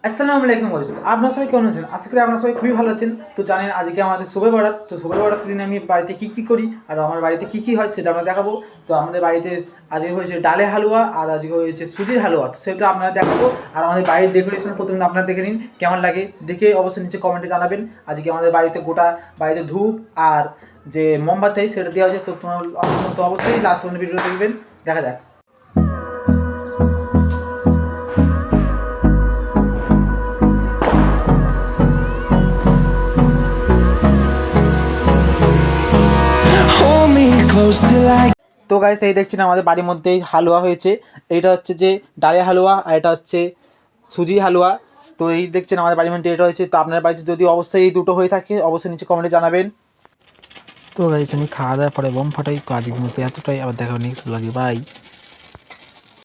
আসসালামু আলাইকুম গাইস, আপনারা সবাই কেমন আছেন? আশা করি আপনারা সবাই খুবই ভালো আছেন। তো জানেন আজকে আমাদের শবে বরাত। তো শবে বরাতের দিনে আমি বাড়িতে কী করি আর আমার বাড়িতে কী হয় সেটা আপনারা দেখাবো। তো আমাদের বাড়িতে আজকে হয়েছে ডালে হালুয়া আর আজকে হয়েছে সুজির হালুয়া। তো সেটা আপনারা দেখাবো। আর আমাদের বাড়ির ডেকোরেশন প্রথমে আপনারা দেখে নিন কেমন লাগে, দেখে অবশ্যই নিচে কমেন্টে জানাবেন। আজকে আমাদের বাড়িতে গোটা বাড়িতে ধূপ আর যে মোমবাতি সেটা দেওয়া হয়েছে। তো তোমরা তো অবশ্যই লাস্ট পর্যন্ত ভিডিও দেখবেন, দেখা যাক। তো গাইস এই দেখছেন আমাদের বাড়ির মধ্যেই হালুয়া হয়েছে। এইটা হচ্ছে যে ডালিয়া হালুয়া আর এটা হচ্ছে সুজি হালুয়া। তো এই দেখছেন আমাদের বাড়ির মধ্যে এটা হয়েছে। তো আপনার বাড়িতে যদি অবশ্যই এই দুটো হয়ে থাকে অবশ্যই নিচে কমেন্টে জানাবেন। তো গাইস আমি খাওয়া দাওয়ার পরে বোম ফাটাই, তো আজকের মতো এতটাই, আবার দেখা নেক্সট ব্লগে, বাই।